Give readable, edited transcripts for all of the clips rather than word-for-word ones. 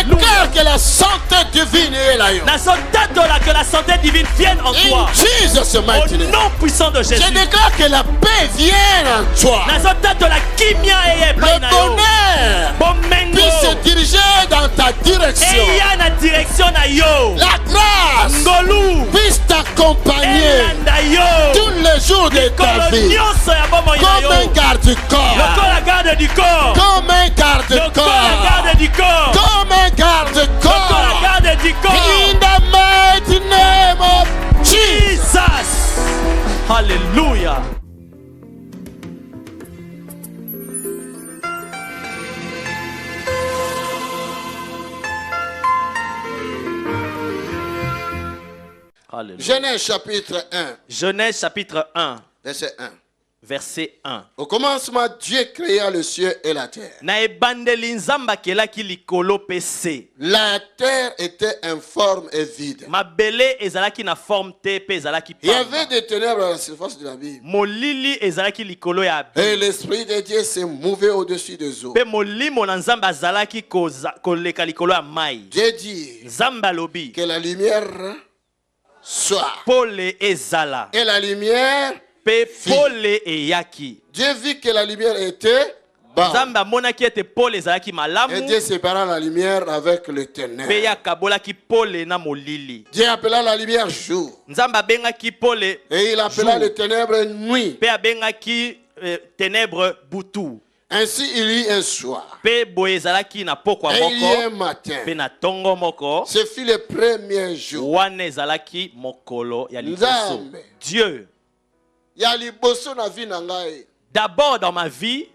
déclare que la santé divine est là. Que la santé divine vienne en toi. Jesus Au mighty name. nom puissant de Jésus. Je déclare que la paix vienne en toi. Le bonheur puisse se diriger dans ta direction. La grâce puisse t'accompagner tous les jours de ta vie. Comme un garde-corps. Comme un garde-corps. Comme un garde-corps. In the mighty name of Jesus. Hallelujah. Alléluia. Genèse chapitre 1. Genèse chapitre 1. Verset 1. Verset 1. Au commencement, Dieu créa le ciel et la terre. La terre était informe et vide. Il y avait des ténèbres à la surface de la vie. Et l'Esprit de Dieu se mouvait au-dessus des eaux. Dieu dit que la lumière soit. Et la lumière Dieu vit que la lumière était bonne. Et Dieu sépara la lumière avec le ténèbre. Dieu appela la lumière jour. Et il appela le ténèbre nuit. Ainsi il y eut un soir. Et il y eut un matin. Ce fut le premier jour. Dieu. D'abord dans ma vie,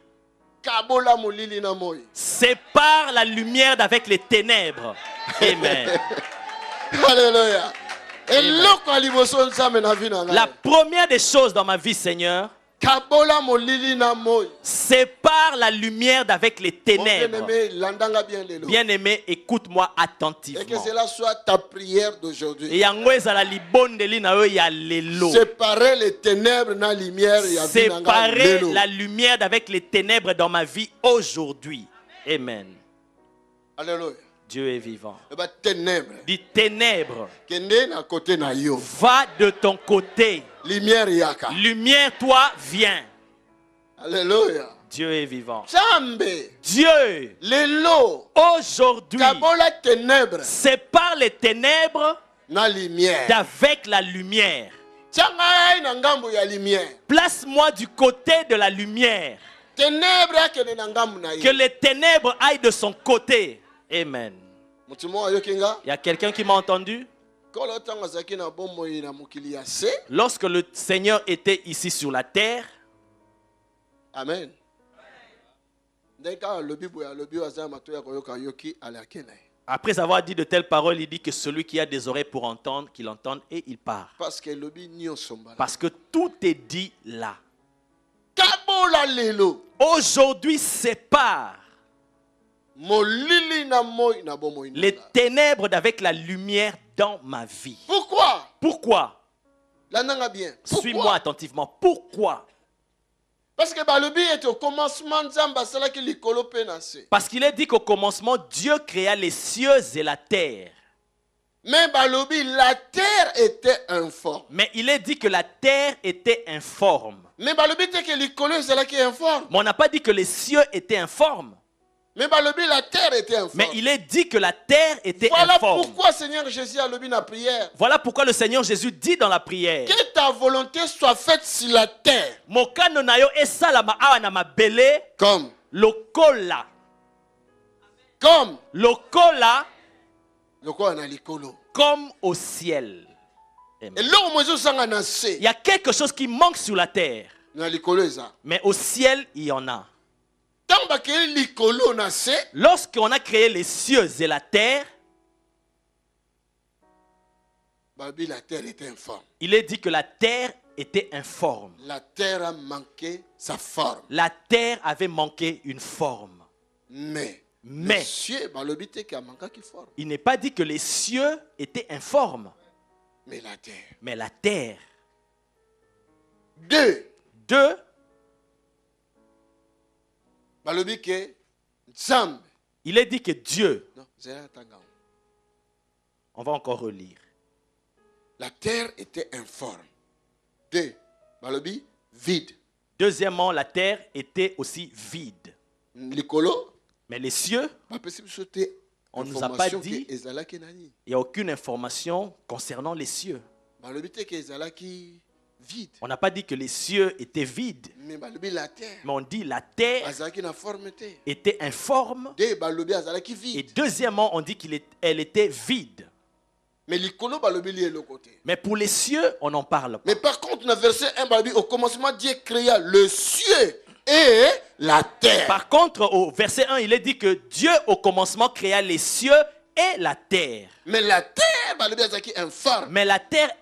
sépare la lumière d'avec les ténèbres. Amen. Alléluia. La première des choses dans ma vie, Seigneur, sépare la lumière d'avec les ténèbres. Bien-aimé, écoute-moi attentivement. Et que cela soit ta prière d'aujourd'hui. Séparer les ténèbres dans la lumière. Séparer la lumière d'avec les ténèbres dans ma vie aujourd'hui. Amen. Alléluia. Dieu est vivant. Dis ténèbres. Va de ton côté. Lumière yaka. Lumière, toi, viens. Alléluia. Dieu est vivant. Dieu. Aujourd'hui. Sépare les ténèbres d'avec la lumière. Place-moi du côté de la lumière. Que les ténèbres aillent de son côté. Amen. Il y a quelqu'un qui m'a entendu? Lorsque le Seigneur était ici sur la terre, Amen. Après avoir dit de telles paroles, il dit que celui qui a des oreilles pour entendre, qu'il entende et il part. Parce que tout est dit là. Aujourd'hui, sépare les ténèbres d'avec la lumière dans ma vie. Pourquoi? Suis-moi attentivement. Pourquoi? Parce qu'il est dit qu'au commencement, Dieu créa les cieux et la terre. Mais la terre était informe. Mais il est dit que la terre était informe. Mais on n'a pas dit que les cieux étaient informes. Mais la terre était informe. Mais il est dit que la terre était informe. Voilà pourquoi Seigneur Jésus a levé la prière. Voilà pourquoi le Seigneur Jésus dit dans la prière. Que ta volonté soit faite sur la terre. Comme lokola. Comme lokola. Comme au ciel. Il y a quelque chose qui manque sur la terre. Mais au ciel, il y en a. Lorsqu'on a créé les cieux et la terre, il est dit que la terre était informe. La terre a manqué sa forme. La terre avait manqué une forme. Mais il n'est pas dit que les cieux étaient informes. Mais la terre. Deux. Il est dit que Dieu. On va encore relire. La terre était informe. 2. Vide. Deuxièmement, la terre était aussi vide. Mais les cieux, on ne nous a pas dit, il n'y a aucune information concernant les cieux. On n'a pas dit que les cieux étaient vides. Mais on dit la terre était informe. Et deuxièmement, on dit qu'elle était vide. Mais pour les cieux, on n'en parle pas. Mais par contre, dans le verset 1, au commencement, Dieu créa le ciel et la terre. Par contre, au verset 1, il est dit que Dieu, au commencement, créa les cieux et la terre. Mais la terre,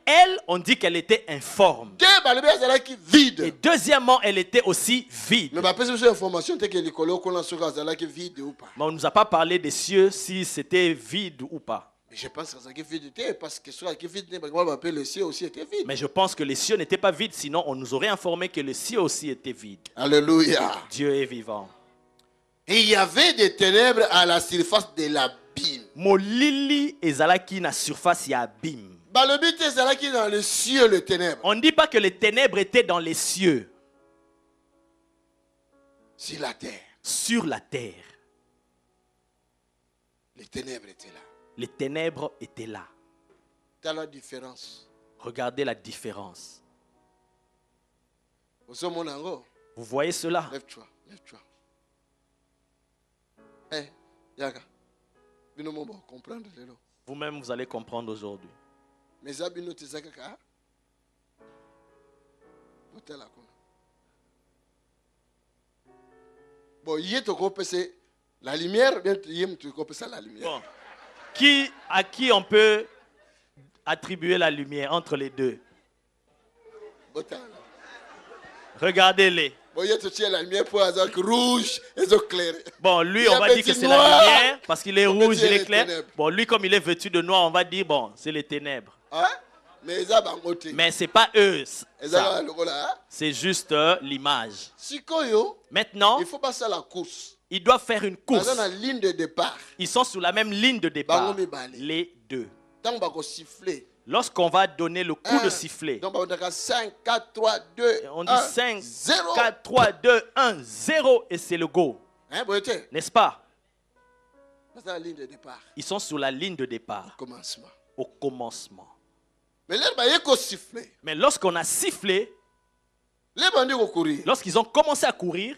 elle, on dit qu'elle était informe. Et deuxièmement, elle était aussi vide. Mais on ne nous a pas parlé des cieux si c'était vide ou pas. Je pense que le ciel aussi était vide. Mais je pense que les cieux n'étaient pas vides, sinon on nous aurait informé que le ciel aussi était vide. Alléluia. Dieu est vivant. Et il y avait des ténèbres à la surface de l'abîme. Molili ezalaki na surface ya abîme. Balobite ezalaki dans le ciel les ténèbres. On ne dit pas que les ténèbres étaient dans les cieux. Sur la terre. Sur la terre. Les ténèbres étaient là. Les ténèbres étaient là. Dans la différence. Regardez la différence. Vous voyez cela? Lève-toi, lève-toi. Hey, Yaga. Vous-même, vous allez comprendre aujourd'hui. Bon, la lumière, bien la lumière. Bon. À qui on peut attribuer la lumière entre les deux? Regardez-les. Bon, lui, on va dire que c'est la lumière parce qu'il est rouge, il est clair. Bon, lui, comme il est vêtu de noir, on va dire, bon, c'est les ténèbres. Mais ce n'est pas eux. C'est juste l'image. Maintenant, il faut passer à la course. Ils doivent faire une course. Dans la ligne de départ. Ils sont sur la même ligne de départ. Les deux. Lorsqu'on va donner le coup de sifflet, donc on dit 5, 4, 3, 2, on dit 5, 4, 3, 2, 1, 0 et c'est le go. N'est-ce pas? Ils sont sur la ligne de départ. Au commencement. Mais lorsqu'on a sifflé, lorsqu'ils ont commencé à courir,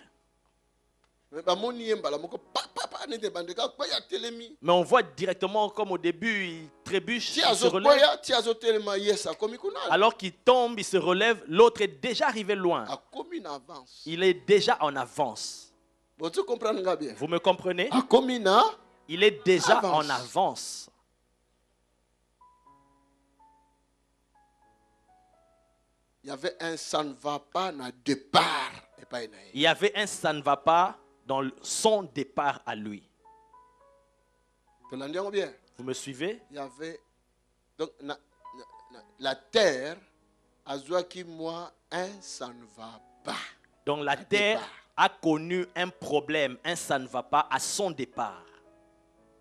mais on voit directement comme au début, il trébuche, il se relève. Alors qu'il tombe, il se relève, l'autre est déjà arrivé loin. Il est déjà en avance. Vous me comprenez? Il est déjà en avance. Il y avait un ça ne va pas dans départ. Il y avait un ça ne va pas dans son départ à lui. Vous me suivez? Il y avait donc la terre a qui moi un ça ne va pas. Donc la terre a connu un problème, un ça ne va pas à son départ.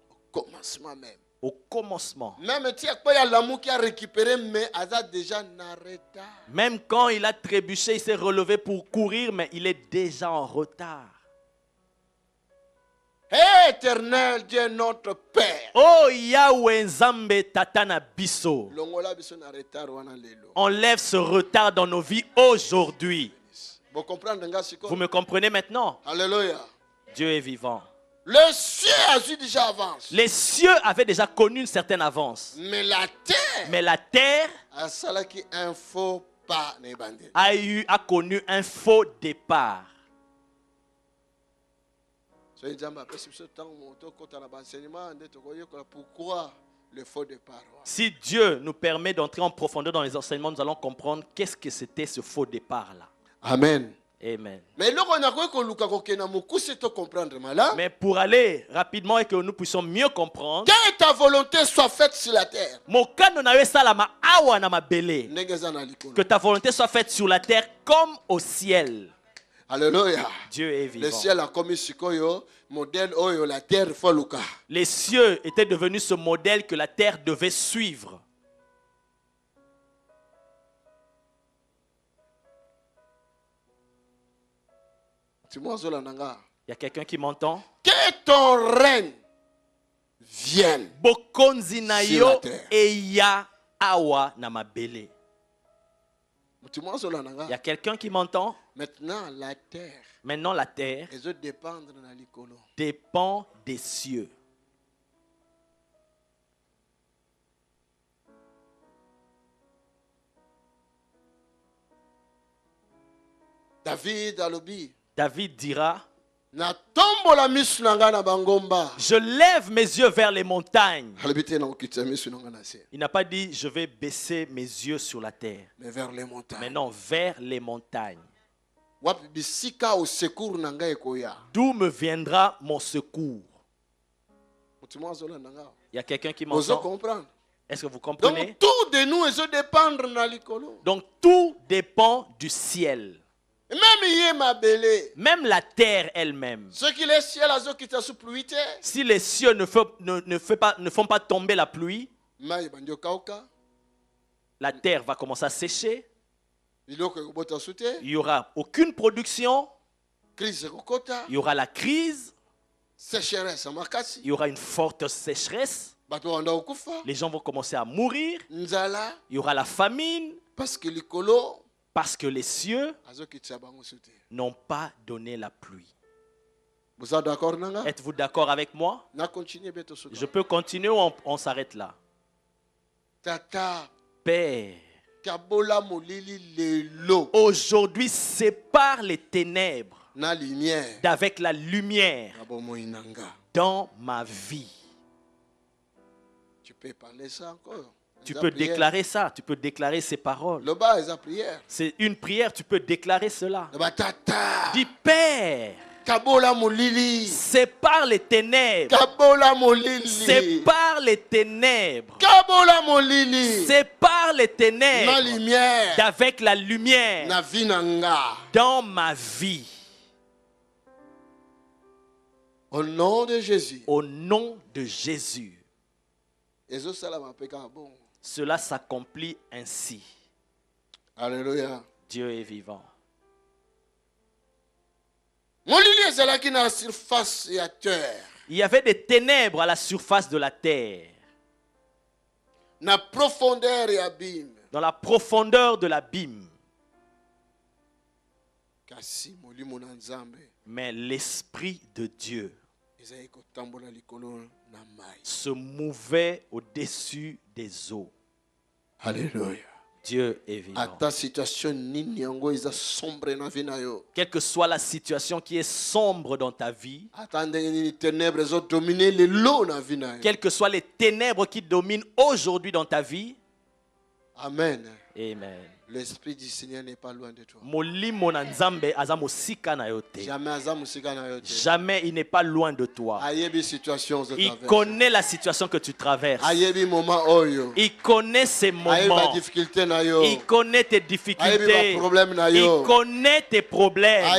Au commencement même. Au commencement. Même quand il a trébuché, il s'est relevé pour courir, mais il est déjà en retard. Éternel Dieu notre Père. Oh Yahweh Nzambe Tatana Biso. Enlève ce retard dans nos vies aujourd'hui. Vous me comprenez maintenant? Alléluia. Dieu est vivant. Les cieux avaient déjà avancé. Les cieux avaient déjà connu une certaine avance. Mais la terre a connu un faux départ. Si Dieu nous permet d'entrer en profondeur dans les enseignements, nous allons comprendre qu'est-ce que c'était ce faux départ-là. Amen. Amen. Mais pour aller rapidement et que nous puissions mieux comprendre, que ta volonté soit faite sur la terre. Que ta volonté soit faite sur la terre comme au ciel. Alléluia. Dieu est vivant. Le ciel a commis sikoyo modèle oyo la terre foluka. Les cieux étaient devenus ce modèle que la terre devait suivre. Il y a quelqu'un qui m'entend? Que ton règne vienne Bokonzi na sur yo la terre. eya awa na mabele. Il y a quelqu'un qui m'entend? Maintenant la terre dépend des cieux. David dira, je lève mes yeux vers les montagnes. Il n'a pas dit je vais baisser mes yeux sur la terre, mais vers les montagnes. Mais non, vers les montagnes. D'où me viendra mon secours? Il y a quelqu'un qui m'entend? Est-ce que vous comprenez? Donc tout dépend du ciel. Même la terre elle-même. Si les cieux ne font pas tomber la pluie, la terre va commencer à sécher. Il n'y aura aucune production. Il y aura la crise. Il y aura une forte sécheresse. Les gens vont commencer à mourir. Il y aura la famine. Parce que les cieux n'ont pas donné la pluie. Êtes-vous d'accord avec moi? Je peux continuer ou on s'arrête là? Père, aujourd'hui sépare les ténèbres d'avec la lumière dans ma vie. Tu peux parler ça encore. Tu peux déclarer ça, tu peux déclarer ces paroles. C'est une prière, tu peux déclarer cela. Dis Père, sépare les ténèbres. Sépare les ténèbres. Sépare les ténèbres d'avec la lumière dans ma vie. Au nom de Jésus. Au nom de Jésus. Cela s'accomplit ainsi. Alléluia. Dieu est vivant. Il y avait des ténèbres à la surface de la terre. Dans la profondeur de l'abîme. Mais l'Esprit de Dieu se mouvait au-dessus des eaux. Alléluia. Dieu est vivant. Quelle que soit la situation qui est sombre dans ta vie, quelles que soient les ténèbres qui dominent aujourd'hui dans ta vie, Amen. Amen. L'Esprit du Seigneur n'est pas loin de toi. Jamais il n'est pas loin de toi. Il connaît la situation que tu traverses. Il connaît ces moments. Il connaît tes difficultés. Il connaît tes problèmes.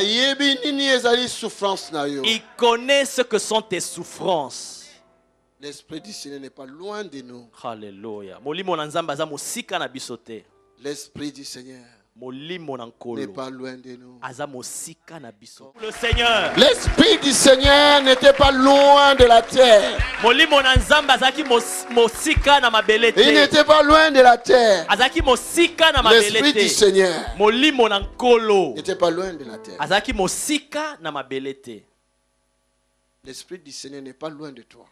Il connaît ce que sont tes souffrances. L'Esprit du Seigneur n'est pas loin de nous. Alléluia. L'Esprit du Seigneur n'est pas loin de nous. Le Seigneur. L'Esprit du Seigneur n'était pas loin de la terre. Il n'était pas loin de la terre. L'Esprit du Seigneur n'était pas loin de la terre. L'Esprit du Seigneur n'est pas loin de toi.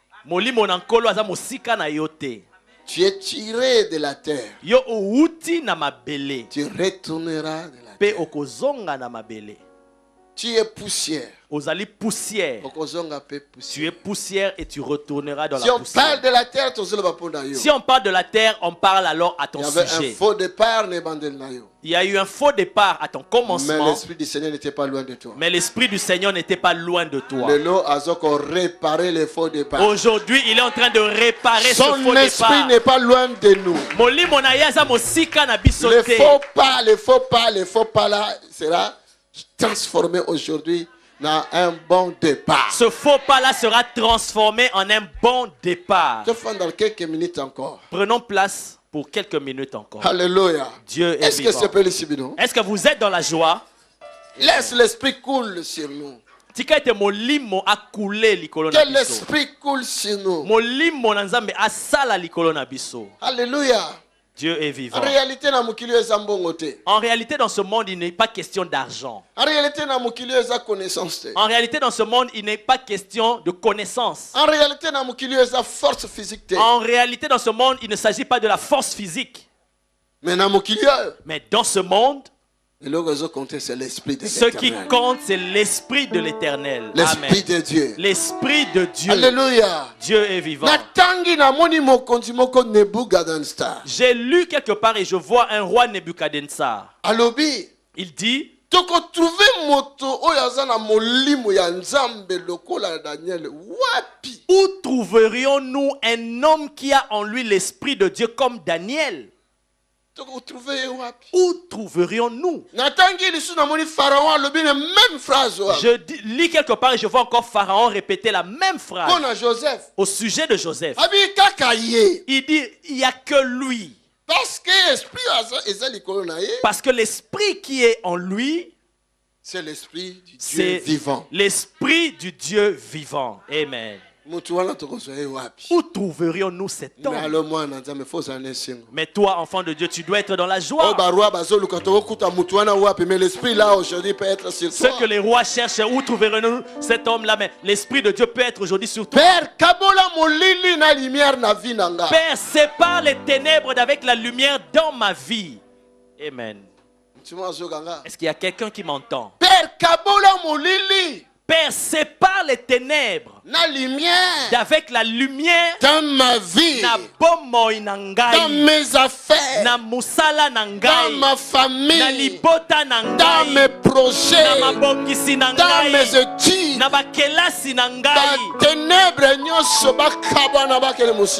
Tu es tiré de la terre. Tu retourneras de la terre. Tu es poussière. Tu es poussière et tu retourneras dans la poussière. Si on parle de la terre, si on parle de la terre, on parle alors à ton sujet. Il y a eu un faux départ à ton commencement. Mais l'Esprit du Seigneur n'était pas loin de toi. Mais l'Esprit du Seigneur n'était pas loin de toi. Aujourd'hui, il est en train de réparer ce faux départ. Son esprit n'est pas loin de nous. Les faux pas là sera transformé aujourd'hui dans un bon départ. Ce faux pas-là sera transformé en un bon départ. Je fais dans quelques minutes encore. Prenons place pour quelques minutes encore. Alléluia. Dieu est vivant. Est-ce que vous êtes dans la joie? Laisse l'esprit couler sur nous. Que l'esprit coule sur nous. Alléluia. Dieu est vivant. En réalité, dans ce monde, il n'est pas question d'argent. En réalité, dans ce monde, il n'est pas question de connaissance. En réalité, force physique. En réalité, dans ce monde, il ne s'agit pas de la force physique. Mais dans ce monde, ce qui compte, c'est l'esprit de l'Éternel. L'esprit de Dieu. L'esprit de Dieu. Alléluia. Dieu est vivant. J'ai lu quelque part et je vois un roi Nebuchadnezzar. Il dit, où trouverions-nous un homme qui a en lui l'esprit de Dieu comme Daniel? Où trouverions-nous? Je lis quelque part et je vois encore Pharaon répéter la même phrase au sujet de Joseph. Il dit, il n'y a que lui. Parce que l'esprit qui est en lui, c'est l'esprit du Dieu vivant. L'esprit du Dieu vivant. Amen. Où trouverions-nous cet homme? Mais toi, enfant de Dieu, tu dois être dans la joie. Ce que les rois cherchent, où trouverions-nous cet homme-là? Mais l'esprit de Dieu peut être aujourd'hui sur toi. Père, sépare les ténèbres d'avec la lumière dans ma vie. Amen. Est-ce qu'il y a quelqu'un qui m'entend? Père, sépare les ténèbres d'avec la lumière dans ma vie, dans mes affaires, dans ma famille, dans mes projets, dans mes études,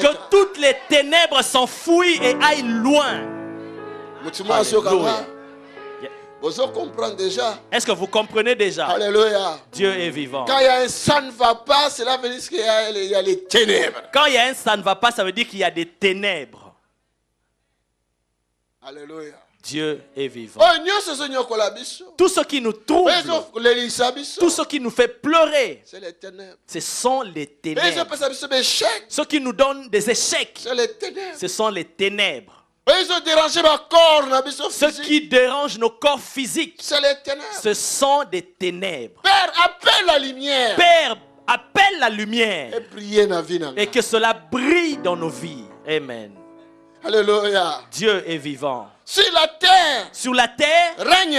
que toutes les ténèbres s'enfuient et aillent loin. Est-ce que vous comprenez déjà? Alléluia. Dieu est vivant. Quand il y a un ça ne va pas, cela veut dire qu'il y a les ténèbres. Quand il y a un ça ne va pas, ça veut dire qu'il y a des ténèbres. Alléluia. Dieu est vivant. Tout ce qui nous trouble, tout ce qui nous fait pleurer, ce sont les ténèbres. Ce qui nous donne des échecs, ce sont les ténèbres. Ce qui dérange nos corps physiques, ce sont des ténèbres. Père, appelle la lumière. Père, appelle la lumière. Et que cela brille dans nos vies. Amen. Alléluia. Dieu est vivant. Sur la terre, il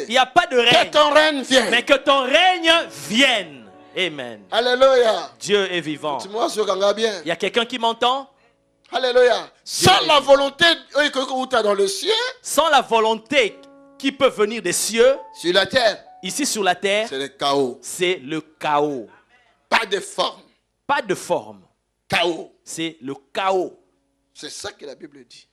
n'y a pas de règne. Que ton règne vienne. Mais que ton règne vienne. Amen. Alléluia. Dieu est vivant. Il y a quelqu'un qui m'entend? Alléluia. Sans la volonté dans le ciel, sans la volonté qui peut venir des cieux, sur la terre, ici sur la terre, c'est le chaos. C'est le chaos. Pas de forme. Pas de forme. Chaos. C'est le chaos. C'est ça que la Bible dit.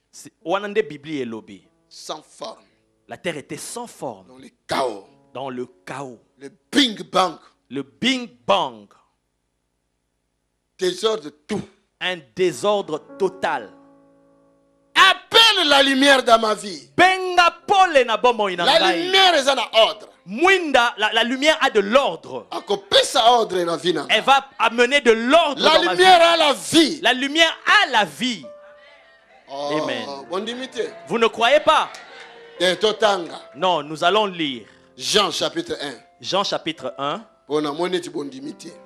Sans forme. La terre était sans forme. Dans le chaos. Dans le chaos. Le Big Bang. Le Big Bang. Désordre tout. Un désordre total. Appelle la lumière dans ma vie. La lumière est en ordre. La lumière a de l'ordre. Elle va amener de l'ordre. La lumière a la vie. La lumière a la vie. Oh, amen. Vous ne croyez pas? Non, nous allons lire. Jean chapitre 1. Jean chapitre 1.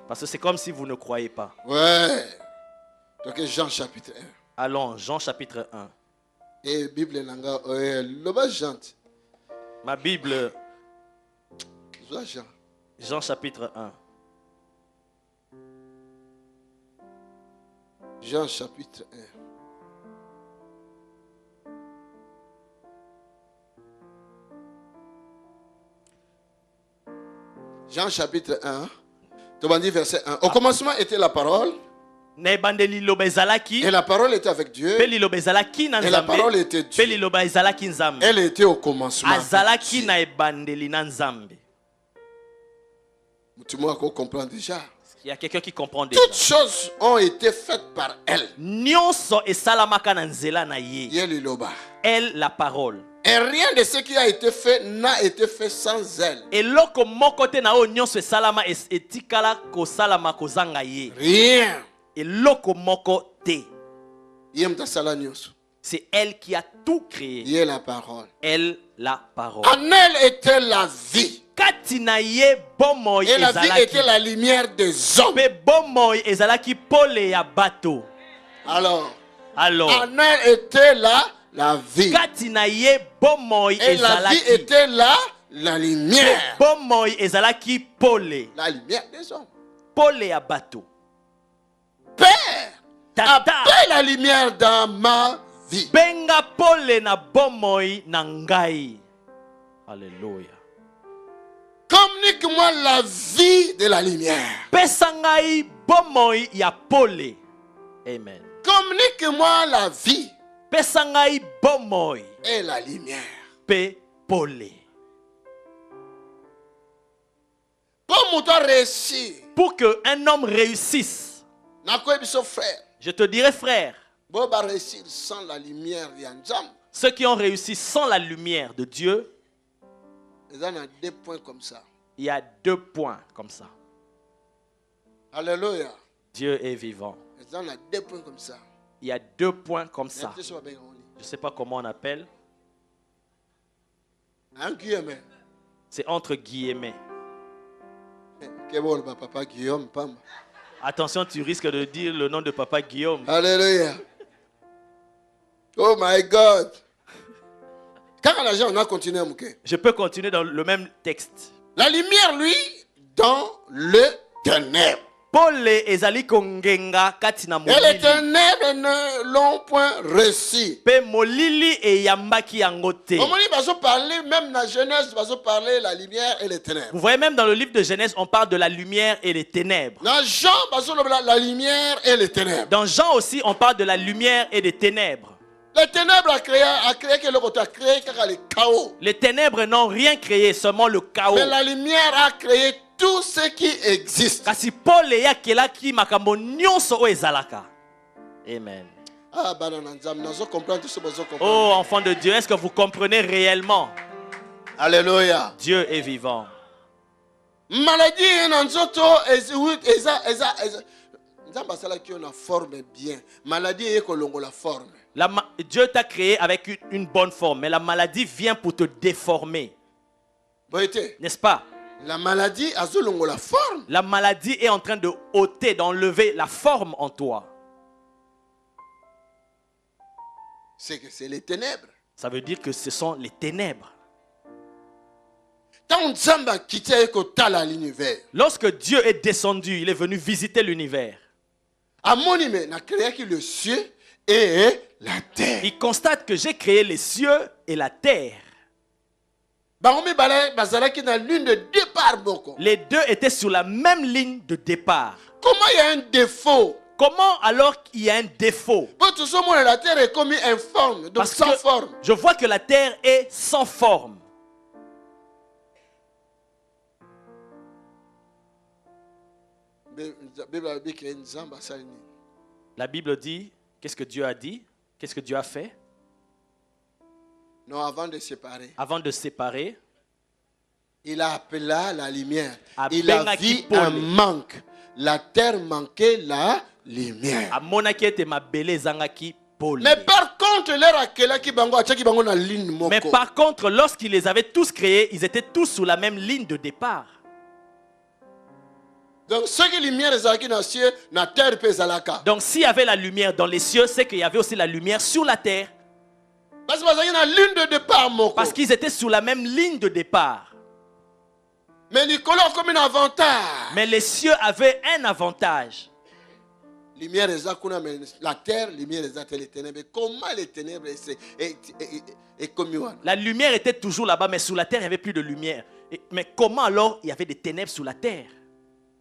Parce que c'est comme si vous ne croyez pas. Ouais. Donc Jean chapitre 1. Allons, Jean chapitre 1. Et Bible nanga Jean. Ma Bible. Jean chapitre 1. Jean chapitre 1. Jean chapitre 1. Verset 1. Au commencement était la parole. Et la parole était avec Dieu. Et la parole était Dieu. Elle était au commencement. Tu m'as comprendre déjà. Il y a quelqu'un qui comprend déjà. Toutes choses ont été faites par elle. Elle, la parole. Et rien de ce qui a été fait n'a été fait sans elle. Rien. C'est elle qui a tout créé. Elle, la parole. Elle, la parole. En elle était la vie. Et la vie était la lumière des hommes. Alors, en elle était la vie. Et la vie était la lumière. La lumière des hommes. Père, appelle la lumière dans ma vie. Alléluia. Communique-moi la vie de la lumière. Amen. Communique-moi la vie et la lumière. Pour qu'un homme réussisse, je te dirais, frère, ceux qui ont réussi sans la lumière de Dieu, il y a 2 points comme ça. Alléluia. Dieu est vivant. Il y a 2 points comme ça. Je ne sais pas comment on appelle. C'est entre guillemets. Attention, tu risques de dire le nom de Papa Guillaume. Alléluia. Oh my God. Je peux continuer dans le même texte. La lumière, lui, dans le ténèbre. Et les ténèbres ne l'ont point reçu. Même dans Genèse, parler la lumière et les ténèbres. Vous voyez, même dans le livre de Genèse, on parle de la lumière et les ténèbres. Dans Jean, la lumière et les ténèbres. Dans Jean aussi, on parle de la lumière et des ténèbres. Les ténèbres a créé le chaos. Les ténèbres n'ont rien créé, seulement le chaos. Mais la lumière a créé tout ce qui existe. Amen. Oh, enfant de Dieu, est-ce que vous comprenez réellement? Alléluia. Dieu est vivant. Maladie qui ont forme bien. Maladie est que l'on la forme. Dieu t'a créé avec une bonne forme, mais la maladie vient pour te déformer. N'est-ce pas? La maladie a la forme. La maladie est en train de ôter, d'enlever la forme en toi. C'est que c'est les ténèbres. Ça veut dire que ce sont les ténèbres. Lorsque Dieu est descendu, il est venu visiter l'univers. Le ciel et la terre. Il constate que j'ai créé les cieux et la terre. Les deux étaient sur la même ligne de départ. Comment il y a un défaut? Comment alors il y a un défaut? La terre est comme informe, donc sans forme. Je vois que la terre est sans forme. La Bible dit, qu'est-ce que Dieu a dit? Qu'est-ce que Dieu a fait? Non, avant de séparer. Avant de séparer, il a appelé la lumière. Il a vu un manque. La terre manquait la lumière. Mais par contre, lorsqu'il les avait tous créés, ils étaient tous sous la même ligne de départ. Donc, donc s'il y avait la lumière dans les cieux, c'est qu'il y avait aussi la lumière sur la terre. Parce qu'ils étaient sous la même ligne de départ. Mais les cieux avaient un avantage. La terre, les ténèbres. Comment les ténèbres La lumière était toujours là-bas, mais sous la terre, il n'y avait plus de lumière. Mais comment alors il y avait des ténèbres sous la terre?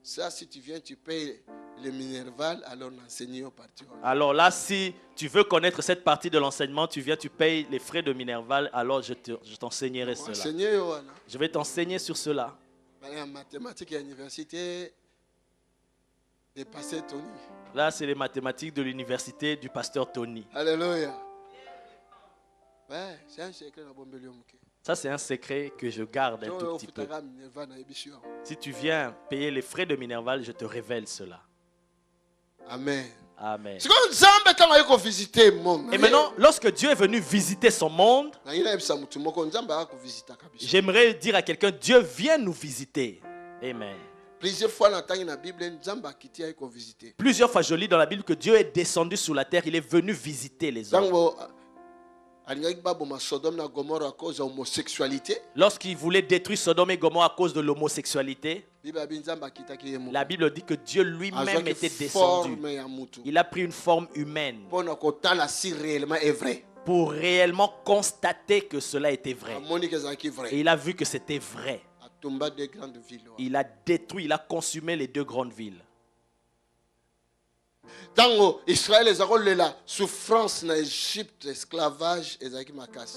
Ça, si tu viens, tu payes le Minerval, alors l'enseigner au parti. Alors là, si tu veux connaître cette partie de l'enseignement, tu viens, tu payes les frais de Minerval, alors je t'enseignerai cela. Je vais t'enseigner sur cela. Mathématiques et université de pasteur Tony. Là, c'est les mathématiques de l'université du pasteur Tony. Alléluia. Ouais, c'est un secret. Ça, c'est un secret que je garde un tout petit peu. Si tu viens payer les frais de Minerval, je te révèle cela. Amen. Amen. Et maintenant, lorsque Dieu est venu visiter son monde, j'aimerais dire à quelqu'un, Dieu vient nous visiter. Amen. Plusieurs fois, je lis dans la Bible que Dieu est descendu sur la terre, il est venu visiter les hommes. Lorsqu'il voulait détruire Sodome et Gomorrhe à cause de l'homosexualité, la Bible dit que Dieu lui-même était descendu. Il a pris une forme humaine pour réellement constater que cela était vrai. Et il a vu que c'était vrai. Il a détruit, il a consumé les 2 grandes villes.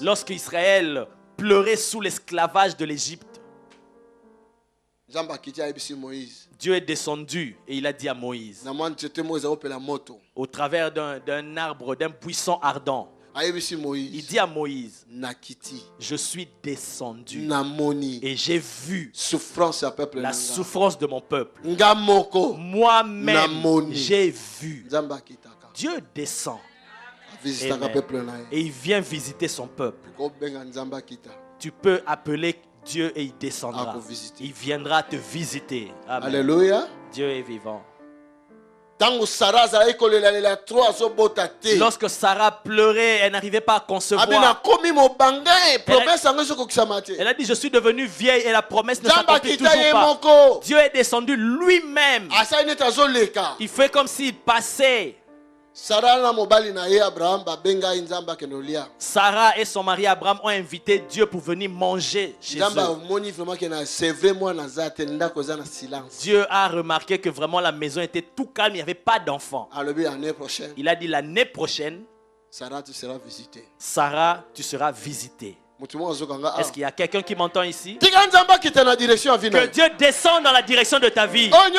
Lorsqu'Israël pleurait sous l'esclavage de l'Égypte, Dieu est descendu et il a dit à Moïse, au travers d'un arbre, d'un buisson ardent, il dit à Moïse, je suis descendu et j'ai vu la souffrance de mon peuple. Moi-même, j'ai vu. Dieu descend. Et il vient visiter son peuple. Tu peux appeler Dieu et il descendra. Il viendra te visiter. Amen. Alléluia. Dieu est vivant. Lorsque Sarah pleurait, elle n'arrivait pas à concevoir. Elle a dit, je suis devenue vieille et la promesse ne s'accomplit toujours pas. Dieu est descendu lui-même. Il fait comme s'il passait. Sarah et son mari Abraham ont invité Dieu pour venir manger chez eux. Dieu a remarqué que vraiment la maison était tout calme, il n'y avait pas d'enfants. Il a dit l'année prochaine, Sarah, tu seras visitée. Est-ce qu'il y a quelqu'un qui m'entend ici? Que Dieu descende dans la direction de ta vie. Que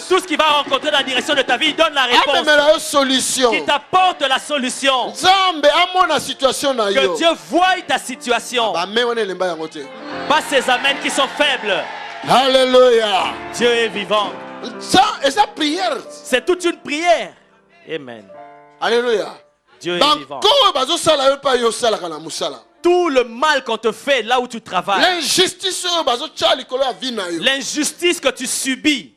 tout ce qui va rencontrer dans la direction de ta vie, il donne la réponse. Qu'il t'apporte la solution. Que Dieu voie ta situation. Pas ces amens qui sont faibles. Alléluia. Dieu est vivant. C'est toute une prière. Amen. Alléluia. Dieu est vivant. Tout le mal qu'on te fait là où tu travailles, l'injustice que tu subis,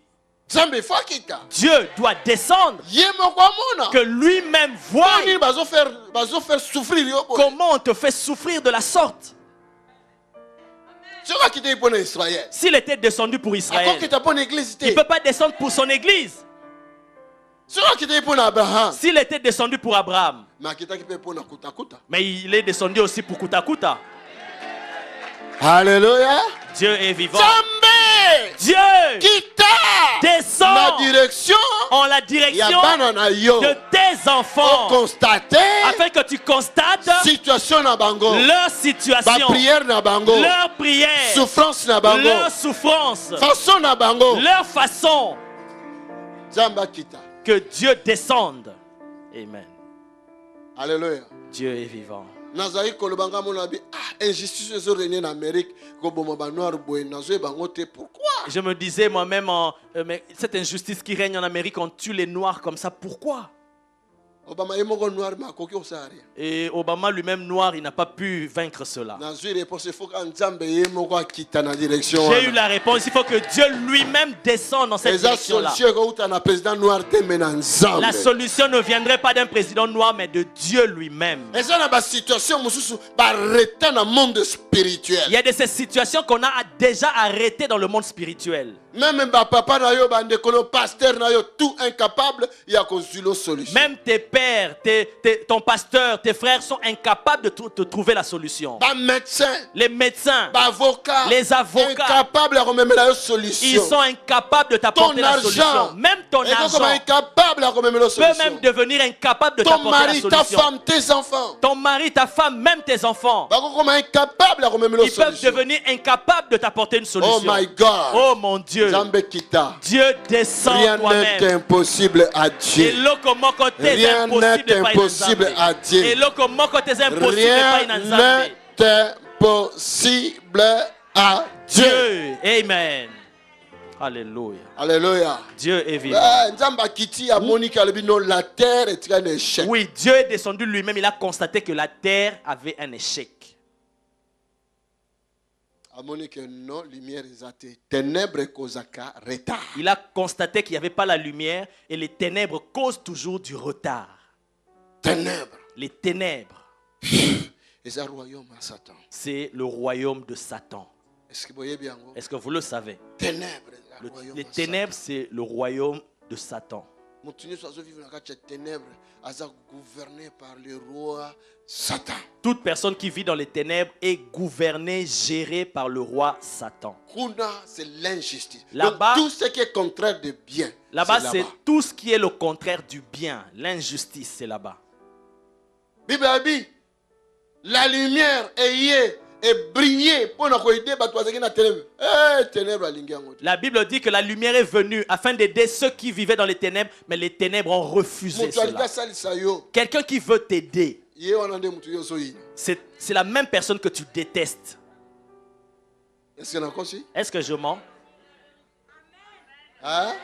Dieu doit descendre, que lui-même voie comment on te fait souffrir de la sorte. S'il était descendu pour Israël, il ne peut pas descendre pour son église. S'il était descendu pour Abraham, mais il est descendu aussi pour Kutakuta. Alléluia. Dieu est vivant. Dieu descend en la direction de tes enfants afin que tu constates leur situation, leur prière, leur souffrance, leur façon. Que Dieu descende. Amen. Alléluia. Dieu est vivant. Je me disais moi-même, mais cette injustice qui règne en Amérique, on tue les Noirs comme ça, pourquoi? Et Obama lui-même noir, il n'a pas pu vaincre cela. J'ai eu la réponse, il faut que Dieu lui-même descende dans cette direction-là. La solution ne viendrait pas d'un président noir, mais de Dieu lui-même. Il y a de ces situations qu'on a déjà arrêtées dans le monde spirituel. Même papa na yo bande kono pasteur na yo tout incapable il y a une solution. Même tes pères, ton pasteur, tes frères sont incapables de te trouver la solution. Les médecins, les avocats, incapables à remettre la solution. Ils sont incapables de t'apporter la solution. Même ton argent peut même devenir incapable de t'apporter la solution. Ton mari, ta femme, tes enfants. Ton mari, ta femme, même tes enfants. Ils peuvent devenir incapables de t'apporter une solution. Oh my God. Oh mon Dieu. Dieu descend toi-même. Rien n'est impossible à Dieu. Rien n'est impossible à Dieu. Rien n'est impossible à Dieu. Amen. Alléluia. Alléluia. Dieu est vivant. La terre est un échec. Oui, Dieu est descendu lui-même. Il a constaté que la terre avait un échec. Il a constaté qu'il n'y avait pas la lumière et les ténèbres causent toujours du retard. Les ténèbres. C'est le royaume de Satan. Est-ce que vous le savez? Les ténèbres, c'est le royaume de Satan. Toute personne qui vit dans les ténèbres est gouvernée, gérée par le roi Satan. C'est l'injustice. Là-bas, tout ce qui est contraire de bien. Là-bas, c'est tout ce qui est le contraire du bien. L'injustice, c'est là-bas. La lumière est et briller pour nous aider La Bible dit que la lumière est venue afin d'aider ceux qui vivaient dans les ténèbres, mais les ténèbres ont refusé cela. Quelqu'un qui veut t'aider, c'est la même personne que tu détestes. Est-ce que je mens? Hein?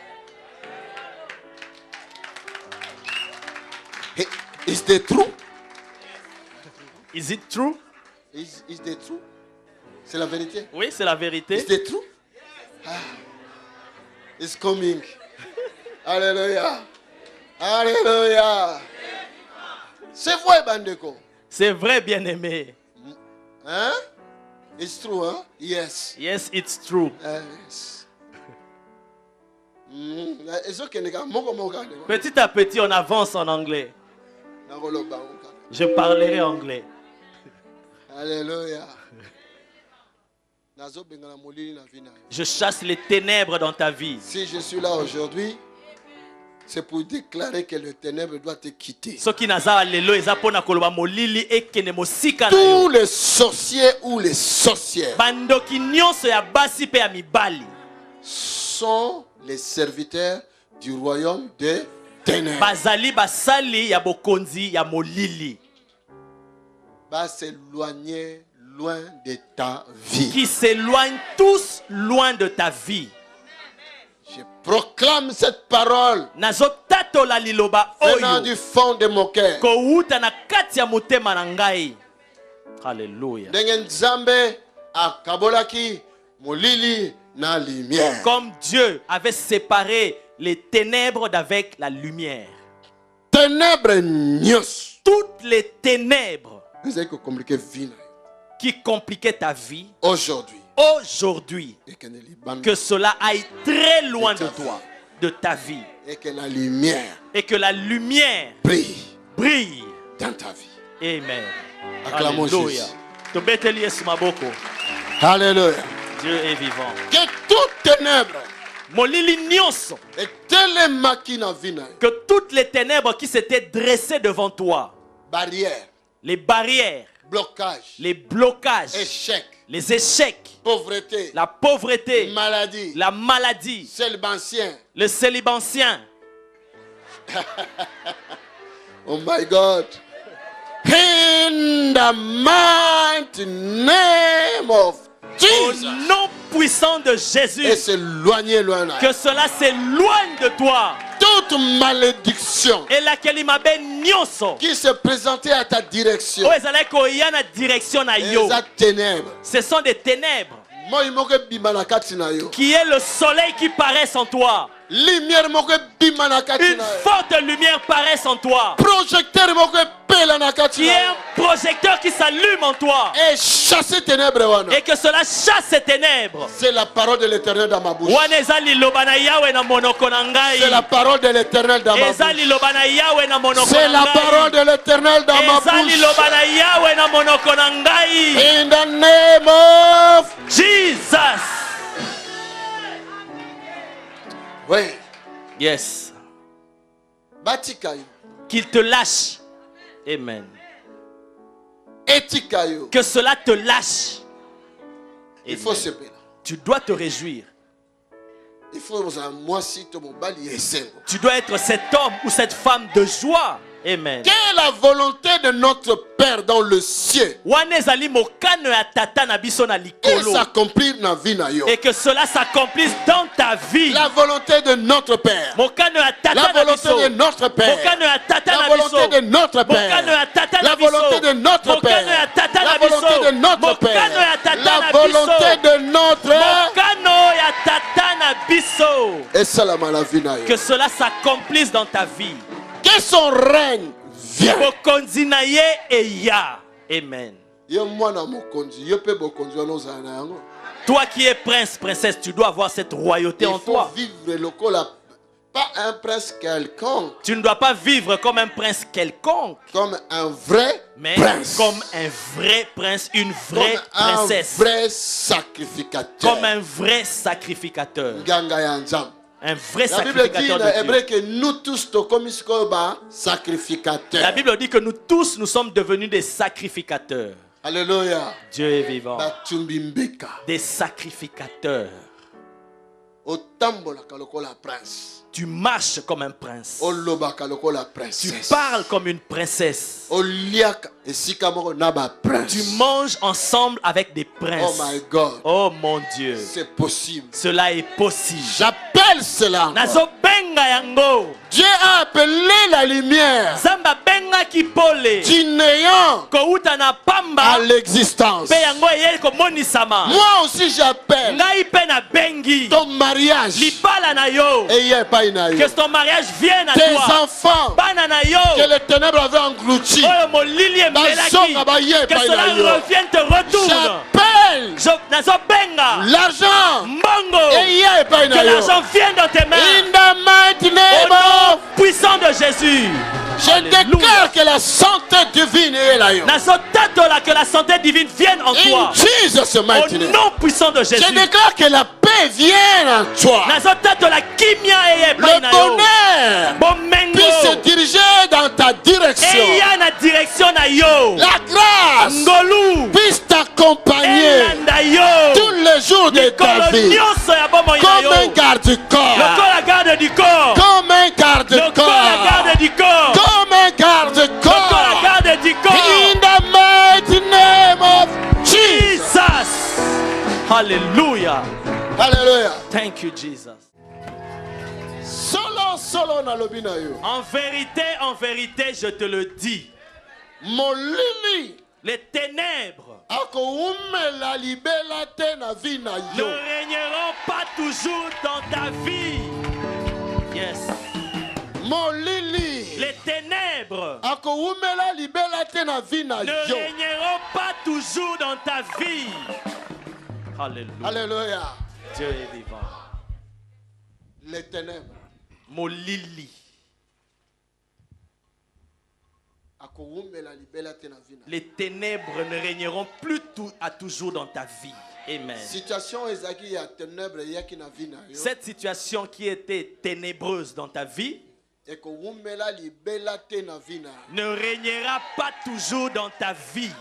Is it true? Is it true? Is it true? C'est la vérité. Oui, c'est la vérité. Is it true? It's coming. Alléluia. Alléluia. C'est vrai, Bandeko. C'est vrai, bien-aimé. Hein? It's true, hein? Yes. Yes, it's true. Yes. Petit à petit, on avance en anglais. Je parlerai anglais. Alléluia. Je chasse les ténèbres dans ta vie. Si je suis là aujourd'hui, c'est pour déclarer que le ténèbre doit te quitter. Tous les sorciers ou les sorcières sont les serviteurs du royaume des ténèbres. Va s'éloigner loin de ta vie. Qui s'éloignent tous loin de ta vie. Je proclame cette parole venant du fond de mon cœur. Alléluia. Comme Dieu avait séparé les ténèbres d'avec la lumière. Toutes les ténèbres qui compliquaient ta vie aujourd'hui, que cela aille très loin de toi, de ta vie, et que la lumière brille dans ta vie. Amen. Acclamons Jésus. Alléluia. Dieu est vivant. Que toute ténèbre, que toutes les ténèbres qui s'étaient dressées devant toi, les barrières, les blocages, les échecs, la pauvreté, la maladie, le célibatien. Oh my God. In the mighty name of Jesus. Au nom puissant de Jésus. Et s'éloigner loin. Que cela s'éloigne de toi. Toute malédiction qui se présentait à ta direction. Ce sont des ténèbres. Qui est le soleil qui paraît en toi. Une forte lumière paraît en toi. Qui est un projecteur qui s'allume en toi. chasser ténèbres. Et que cela chasse ces ténèbres. C'est la parole de l'Éternel dans ma bouche. C'est la parole de l'Éternel dans ma bouche. C'est la parole de l'Éternel dans ma bouche. In the name of Jesus. Oui. Yes. Qu'il te lâche. Amen. Que cela te lâche. Il faut se plaindre. Tu dois te réjouir. Tu dois être cet homme ou cette femme de joie. Amen. Quelle est la volonté de notre Père dans le ciel? Et que cela s'accomplisse dans ta vie. La volonté de notre Père. La volonté de notre Père. La volonté de notre Père. La volonté de notre Père. La volonté de notre Père. La volonté de notre Père. Que cela s'accomplisse dans ta vie. Que son règne vienne. Amen. Toi qui es prince, princesse, tu dois avoir cette royauté en toi. Pas un prince quelconque. Tu ne dois pas vivre comme un prince quelconque. Comme un vrai prince. Comme un vrai prince, une vraie princesse. Un vrai sacrificateur. Comme un vrai sacrificateur. Un vrai sacrificateur de Dieu. Que nous tous sacrificateurs. La Bible dit que nous tous nous sommes devenus des sacrificateurs. Alléluia. Dieu est vivant. Des sacrificateurs. Tu marches comme un prince. Tu parles comme une princesse. Tu manges ensemble avec des princes. Oh my God. Oh mon Dieu. C'est possible. Cela est possible. J'appelle cela. Dieu a appelé la lumière du néant à l'existence. Moi aussi j'appelle ton mariage. Que ton mariage vienne à tes toi. Enfants que les ténèbres avaient engloutis. Que cela revienne, te retourne. J'appelle l'argent. Que l'argent vienne dans tes mains. In the mighty name au nom puissant de Jésus. Je déclare que la santé divine est là. Que la santé divine vienne en toi. Au nom puissant de Jésus. Je déclare que la paix vienne en toi. Le bonheur puisse se diriger dans ta direction. La grâce puisse t'accompagner tous les jours de ta vie. Comme un garde-corps. Comme un garde-corps. Comme un garde-corps. In the mighty name of Jesus. Hallelujah. Hallelujah. Thank you, Jesus. En vérité, je te le dis. Les ténèbres ne régneront pas toujours dans ta vie. Yes. Les ténèbres ne régneront pas toujours dans ta vie. Alléluia. Alléluia. Dieu est vivant. Les ténèbres. Molili. Les ténèbres ne régneront plus à toujours dans ta vie. Amen. Cette situation qui était ténébreuse dans ta vie ne régnera pas toujours dans ta vie.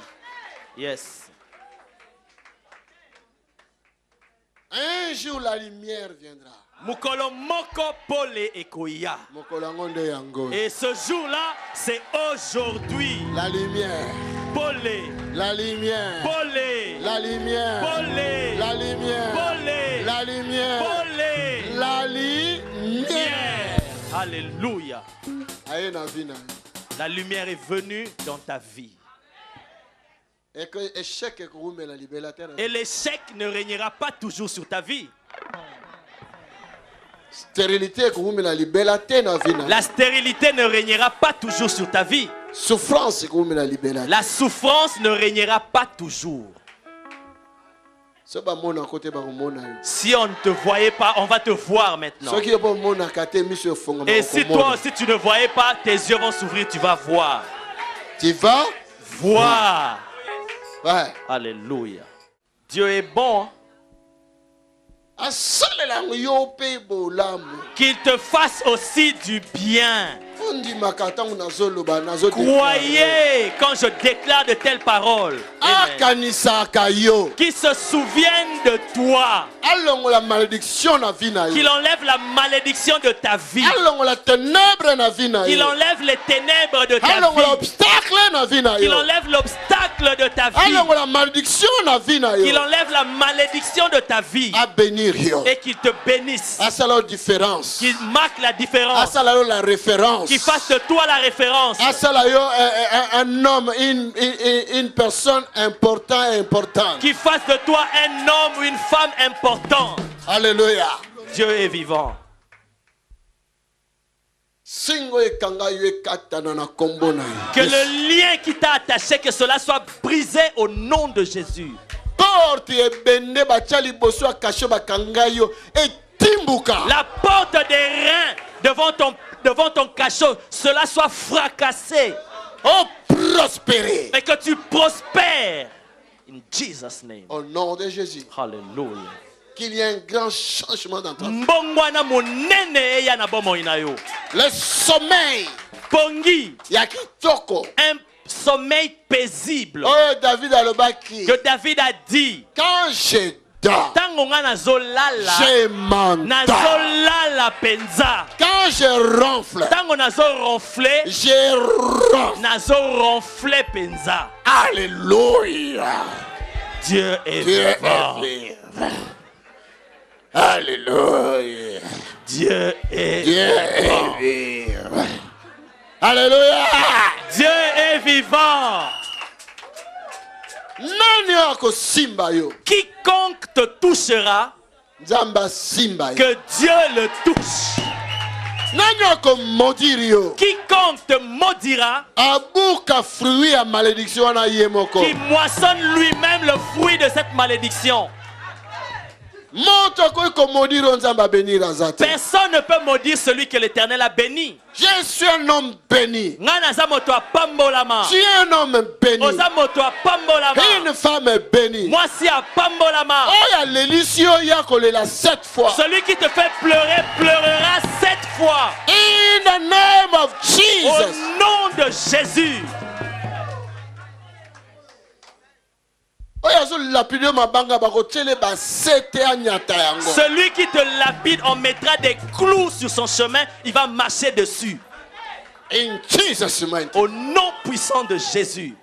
Yes. Un jour la lumière viendra. Et ce jour-là, c'est aujourd'hui. La lumière. La lumière. La lumière. La lumière. La lumière. La lumière. Alléluia. La lumière est venue dans ta vie. Et l'échec ne régnera pas toujours sur ta vie. La stérilité ne régnera pas toujours sur ta vie. La souffrance ne régnera pas toujours. Si on ne te voyait pas, on va te voir maintenant. Et si toi aussi tu ne voyais pas, tes yeux vont s'ouvrir, tu vas voir. Tu vas voir. Ouais. Alléluia. Dieu est bon. Qu'il te fasse aussi du bien. Croyez quand je déclare de telles paroles. Qu'il se souvienne de toi. Qu'il enlève la malédiction de ta vie. Qu'il enlève les ténèbres de ta vie. Qu'il enlève l'obstacle de ta vie. Qu'il enlève la malédiction de ta vie. Et qu'il te bénisse. Qu'il marque la différence. La référence. Qu'il fasse de toi la référence. Un homme, une personne importante. Qu'il fasse de toi un homme ou une femme importante. Alléluia. Dieu est vivant. Que le lien qui t'a attaché, que cela soit brisé au nom de Jésus. La porte des reins devant ton cachot, cela soit fracassé. Oh, prospérer. Et que tu prospères. In Jesus' name. Au nom de Jésus. Hallelujah. Qu'il y ait un grand changement dans ta vie. Le sommeil. Pongi. Yakitoko. Un sommeil paisible. Oh, David a le baki. Que David a dit. Quand je dors, je m'entends. Quand je ronfle, je ronfle. Alléluia. Dieu est vivant. Alléluia. Dieu est vivant. Alléluia. Dieu est vivant. Quiconque te touchera, que Dieu le touche. Quiconque te maudira, qui moissonne lui-même le fruit de cette malédiction. Personne ne peut maudire celui que l'Éternel a béni. Je suis un homme béni. Tu es un homme béni. Une femme bénie. Celui qui te fait pleurer pleurera 7 fois. In the name of Jesus. Au nom de Jésus. Celui qui te lapide, on mettra des clous sur son chemin, il va marcher dessus. In Jesus' name. Au nom puissant de Jésus.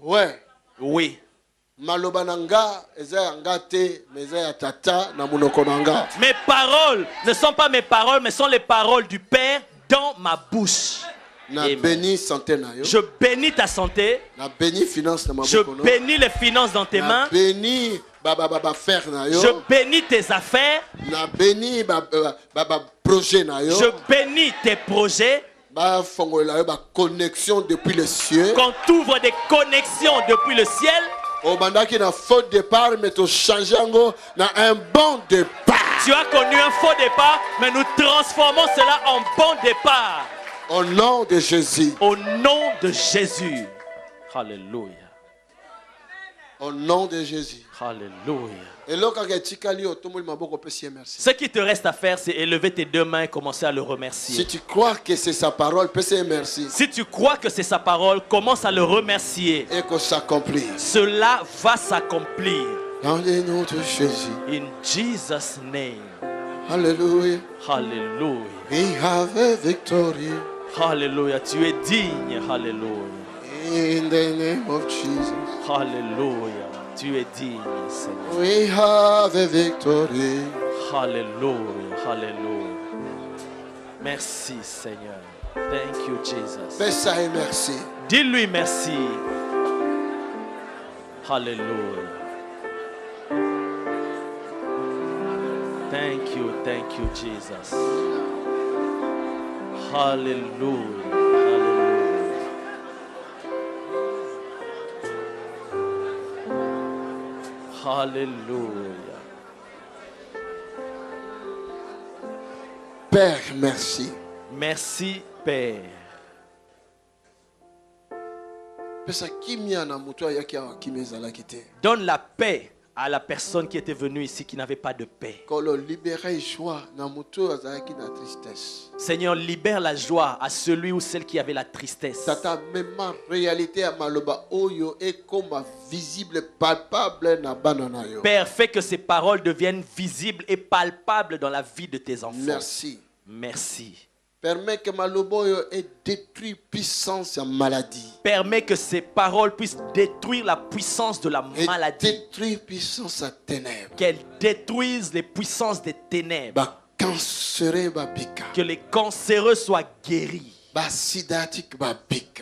Ouais. Oui. Mes paroles ne sont pas mes paroles, mais sont les paroles du Père dans ma bouche. Je bénis ta santé. Je bénis les finances dans tes mains. Je bénis tes affaires. Je bénis tes projets. Connexion depuis le ciel. Qu'on t'ouvre des connexions depuis le ciel. Tu as connu un faux départ, mais nous transformons cela en bon départ. Au nom de Jésus. Au nom de Jésus. Alléluia. Au nom de Jésus. Alléluia. Ce qui te reste à faire, c'est élever tes deux mains et commencer à le remercier. Si tu crois que c'est sa parole, merci. Si tu crois que c'est sa parole, commence à le remercier. Et que s'accomplisse. Cela va s'accomplir. Dans le nom de Jésus. In Jesus' name. Alléluia. Alléluia. We have a victory. Alléluia. Tu es digne. Alléluia. In the name of Jesus. Alléluia. Tu es digne, Seigneur. We have a victory. Alléluia. Alléluia. Merci, Seigneur. Thank you, Jesus. Fais-ça et merci. Dis-lui merci. Alléluia. Thank you, Jesus. Hallelujah. Hallelujah. Alléluia. Père, merci. Merci, Père. Donne la paix à la personne qui était venue ici qui n'avait pas de paix. Seigneur, libère la joie à celui ou celle qui avait la tristesse. Père, fais que ces paroles deviennent visibles et palpables dans la vie de tes enfants. Merci. Merci. Permets que Maloboyo ait détruit puissance et maladie. Permets que ces paroles puissent détruire la puissance de la maladie. Détruire puissance à ténèbres. Qu'elles détruisent les puissances des ténèbres. Que les cancéreux soient guéris.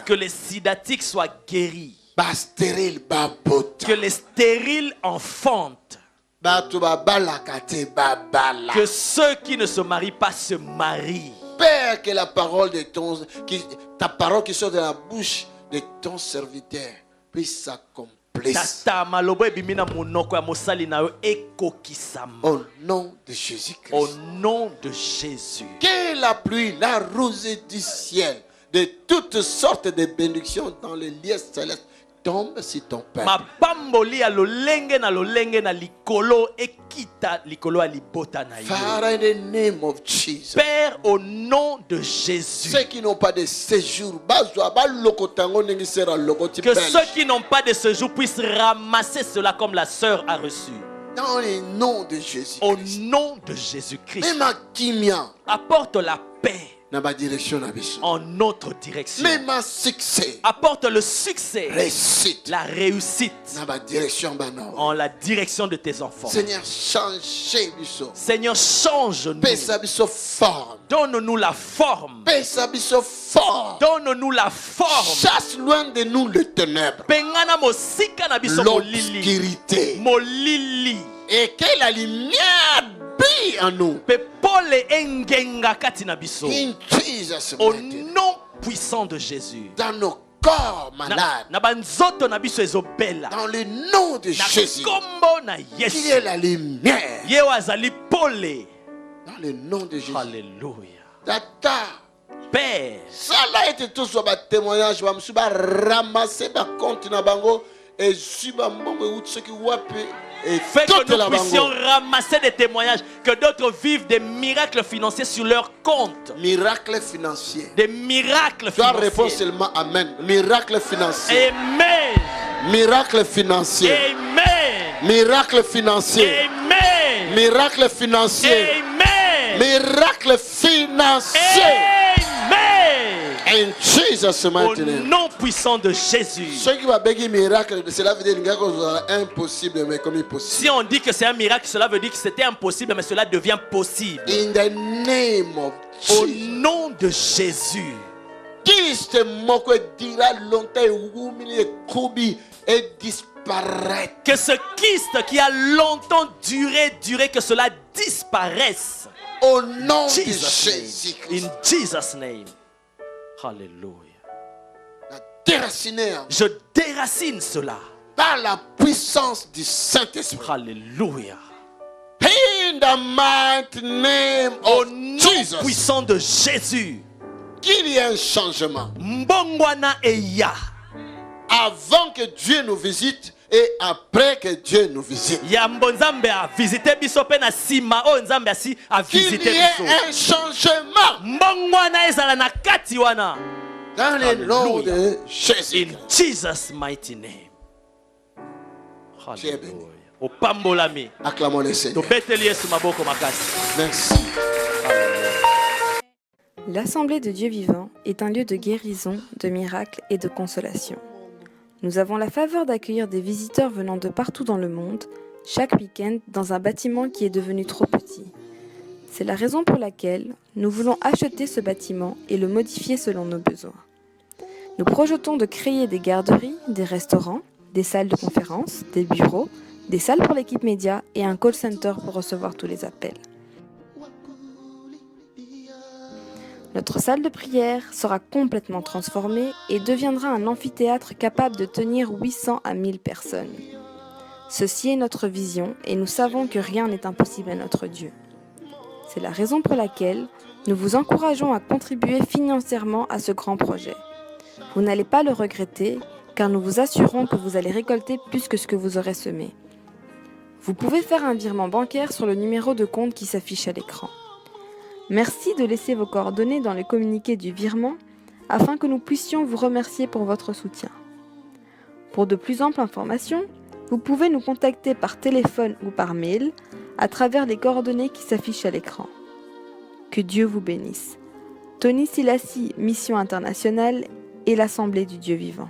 Que les sidatiques soient guéris. Que les stériles enfantent. Que ceux qui ne se marient pas se marient. Père, que la parole de ta parole qui sort de la bouche de ton serviteur puisse s'accomplir. Au nom de Jésus-Christ. Au nom de Jésus. Que la pluie, la rosée du ciel, de toutes sortes de bénédictions dans les lieux célestes tombe sur ton peuple. Father, in the name of Jesus. Père, au nom de Jésus. Ceux qui n'ont pas de séjour, que ceux qui n'ont pas de séjour puissent ramasser cela comme la sœur a reçu. Dans le nom de Jésus. Au nom de Jésus-Christ. Apporte la paix. En notre direction. Apporte le succès, la réussite en la direction de tes enfants. Seigneur, change-nous. Donne-nous la forme. Donne-nous la forme. Chasse loin de nous les ténèbres, l'obscurité, et que la lumière brille en nous. Au nom puissant de Jésus. Dans nos corps malades. Dans le nom de Jésus. Qu'il y ait la lumière. Dans le nom de Jésus. Alléluia. Tata. Père. Ça là était tout sur ma témoignage. Je vais ramasser ma compte na bango et suba mbongo ceux qui wapent. Fais que nous puissions ramasser des témoignages, que d'autres vivent des miracles financiers sur leur compte. Miracles financiers. Des miracles financiers. Tu dois répondre seulement Amen. Miracles financiers. Amen. Miracles financiers. Amen. Miracles financiers. Amen. Miracles financiers. Amen. Miracles financiers. Amen. In Jesus' mighty name. Au nom puissant de Jésus. Ceux qui vont bénir miracle, cela veut dire que c'est impossible, mais comme impossible. Si on dit que c'est un miracle, cela veut dire que c'était impossible, mais cela devient possible. In the name of Jesus. Au nom de Jésus. Christ moko dira longtemps et disparaître. Que ce Christ qui a longtemps duré, que cela disparaisse. Au nom de Jésus. In Jesus' name. Alléluia. Déraciner. Je déracine cela. Par la puissance du Saint-Esprit. Alléluia. In the mighty name of Jesus. Puissant de Jésus. Qu'il y ait un changement. Mbongwana eya. Avant que Dieu nous visite et après que Dieu nous visite. Qu'il y ait un changement. Dans le nom de Jésus. In Jesus' mighty name. Hallelujah. Opambolami. Acclamons le Seigneur. Merci. L'Assemblée de Dieu vivant est un lieu de guérison, de miracles et de consolation. Nous avons la faveur d'accueillir des visiteurs venant de partout dans le monde, chaque week-end dans un bâtiment qui est devenu trop petit. C'est la raison pour laquelle nous voulons acheter ce bâtiment et le modifier selon nos besoins. Nous projetons de créer des garderies, des restaurants, des salles de conférence, des bureaux, des salles pour l'équipe média et un call center pour recevoir tous les appels. Notre salle de prière sera complètement transformée et deviendra un amphithéâtre capable de tenir 800 à 1000 personnes. Ceci est notre vision et nous savons que rien n'est impossible à notre Dieu. C'est la raison pour laquelle nous vous encourageons à contribuer financièrement à ce grand projet. Vous n'allez pas le regretter car nous vous assurons que vous allez récolter plus que ce que vous aurez semé. Vous pouvez faire un virement bancaire sur le numéro de compte qui s'affiche à l'écran. Merci de laisser vos coordonnées dans le communiqué du virement afin que nous puissions vous remercier pour votre soutien. Pour de plus amples informations, vous pouvez nous contacter par téléphone ou par mail à travers les coordonnées qui s'affichent à l'écran. Que Dieu vous bénisse. Tony Silassi, Mission Internationale et l'Assemblée du Dieu vivant.